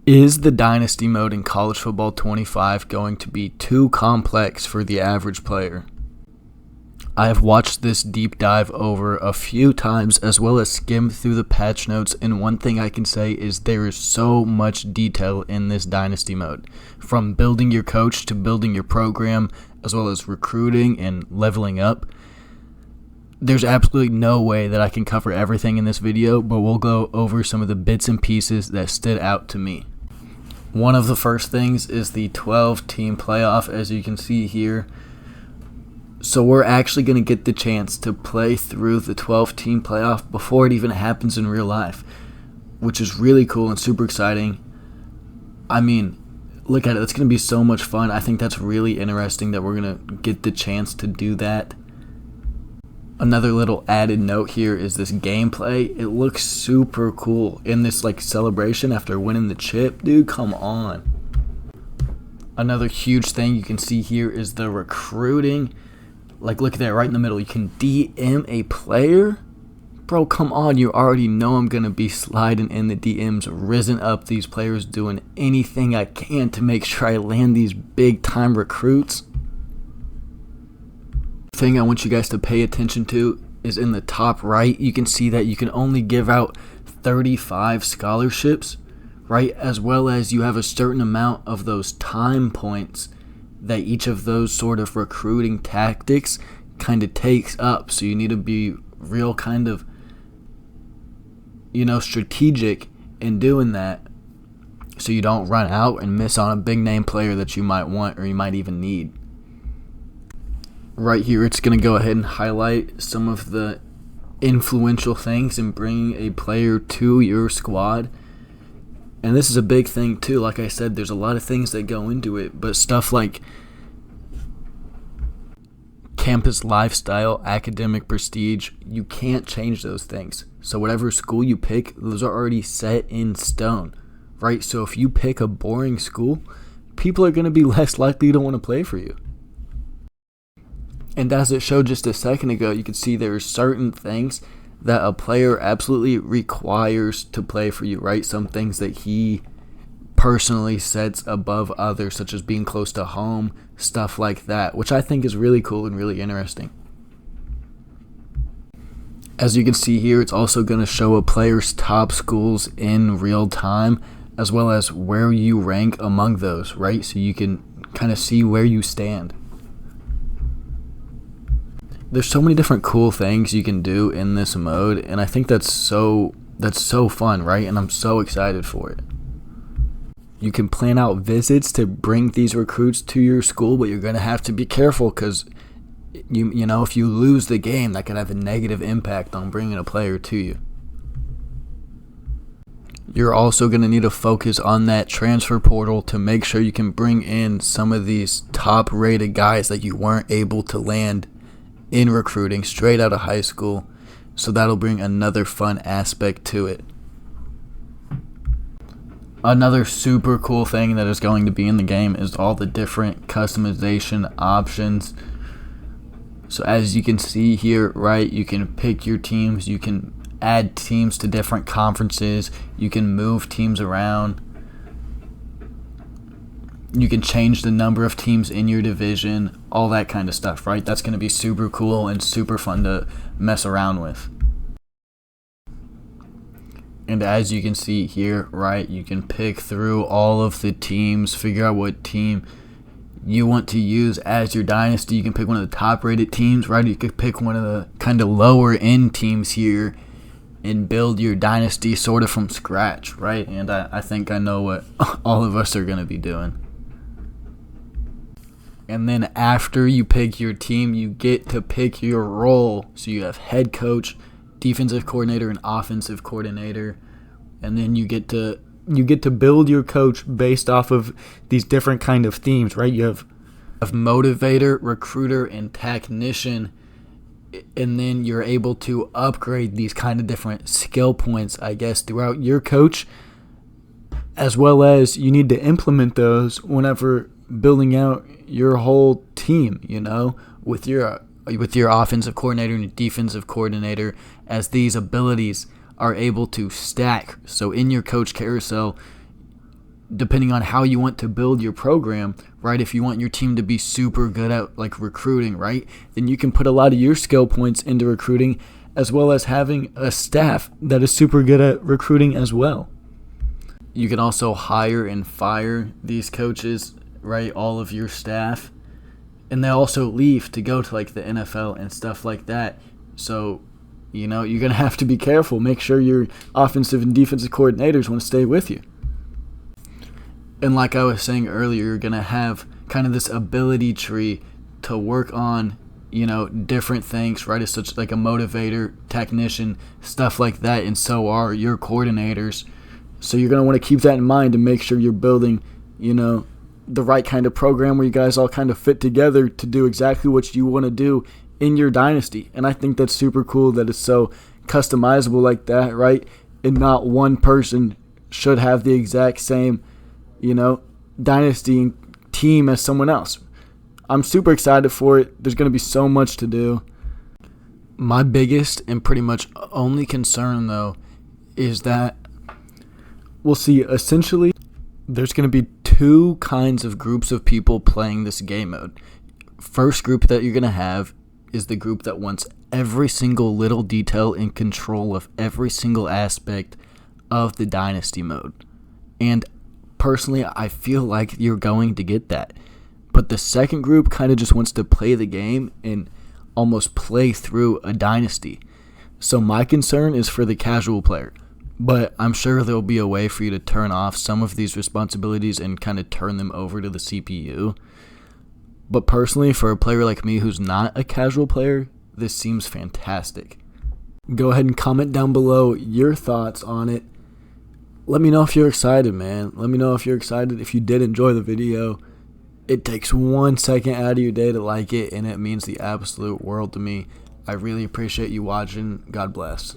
Is the Dynasty mode in College Football 25 going to be too complex for the average player? I have watched this deep dive over a few times as well as skimmed through the patch notes, and one thing I can say is there is so much detail in this Dynasty mode. From building your coach to building your program as well as recruiting and leveling up. There's absolutely no way that I can cover everything in this video, but we'll go over some of the bits and pieces that stood out to me. One of the first things is the 12-team playoff, as you can see here. So we're actually going to get the chance to play through the 12-team playoff before it even happens in real life, which is really cool and super exciting. I mean, look at it. It's going to be so much fun. I think that's really interesting that we're going to get the chance to do that. Another little added note here is this gameplay. It looks super cool in this celebration after winning the chip. Dude, come on. Another huge thing you can see here is the recruiting. Look at that right in the middle. You can DM a player. Bro, come on. You already know I'm going to be sliding in the DMs, risen up these players, doing anything I can to make sure I land these big time recruits. Thing I want you guys to pay attention to is in the top right. You can see that you can only give out 35 scholarships, right? As well as you have a certain amount of those time points that each of those sort of recruiting tactics kind of takes up. So you need to be real kind of, strategic in doing that so you don't run out and miss on a big name player that you might want or you might even need. Right here, it's going to go ahead and highlight some of the influential things in bringing a player to your squad. And this is a big thing too. Like I said, there's a lot of things that go into it, but stuff like campus lifestyle, academic prestige, you can't change those things. So whatever school you pick, those are already set in stone, right? So if you pick a boring school, people are going to be less likely to want to play for you. And as it showed just a second ago, you can see there are certain things that a player absolutely requires to play for you, right? Some things that he personally sets above others, such as being close to home, stuff like that, which I think is really cool and really interesting. As you can see here, it's also going to show a player's top schools in real time, as well as where you rank among those, right? So you can kind of see where you stand. There's so many different cool things you can do in this mode, and I think that's so fun, right? And I'm so excited for it. You can plan out visits to bring these recruits to your school, but you're going to have to be careful because if you lose the game, that could have a negative impact on bringing a player to you. You're also going to need to focus on that transfer portal to make sure you can bring in some of these top rated guys that you weren't able to land in recruiting straight out of high school, so that'll bring another fun aspect to it. Another super cool thing that is going to be in the game is all the different customization options. So as you can see here, right, you can pick your teams, you can add teams to different conferences, you can move teams around, you can change the number of teams in your division, all that kind of stuff, right? That's going to be super cool and super fun to mess around with. And as you can see here, right, you can pick through all of the teams, figure out what team you want to use as your dynasty. You can pick one of the top rated teams, right? You could pick one of the kind of lower end teams here and build your dynasty sort of from scratch, right? And I think I know what all of us are going to be doing. And then after you pick your team, you get to pick your role. So you have head coach, defensive coordinator, and offensive coordinator. And then you get to build your coach based off of these different kind of themes, right? You have motivator, recruiter, and technician. And then you're able to upgrade these kind of different skill points, I guess, throughout your coach. As well as you need to implement those whenever building out your whole team, with your offensive coordinator and your defensive coordinator, as these abilities are able to stack. So in your coach carousel, depending on how you want to build your program, right? If you want your team to be super good at like recruiting, right? Then you can put a lot of your skill points into recruiting, as well as having a staff that is super good at recruiting as well. You can also hire and fire these coaches, right? All of your staff. And they also leave to go to like the NFL and stuff like that. So, you're going to have to be careful. Make sure your offensive and defensive coordinators want to stay with you. And like I was saying earlier, you're going to have kind of this ability tree to work on, different things, right? It's such like a motivator, technician, stuff like that. And so are your coordinators. So you're going to want to keep that in mind and make sure you're building, the right kind of program where you guys all kind of fit together to do exactly what you want to do in your dynasty. And I think that's super cool that it's so customizable like that, right? And not one person should have the exact same, dynasty team as someone else. I'm super excited for it. There's going to be so much to do. My biggest and pretty much only concern, though, is that we'll see essentially there's going to be two kinds of groups of people playing this game mode. First group that you're going to have is the group that wants every single little detail in control of every single aspect of the dynasty mode. And personally, I feel like you're going to get that. But the second group kind of just wants to play the game and almost play through a dynasty. So my concern is for the casual player. But I'm sure there'll be a way for you to turn off some of these responsibilities and kind of turn them over to the CPU. But personally, for a player like me who's not a casual player, this seems fantastic. Go ahead and comment down below your thoughts on it. Let me know if you're excited, man. Let me know if you're excited. If you did enjoy the video, it takes 1 second out of your day to like it, and it means the absolute world to me. I really appreciate you watching. God bless.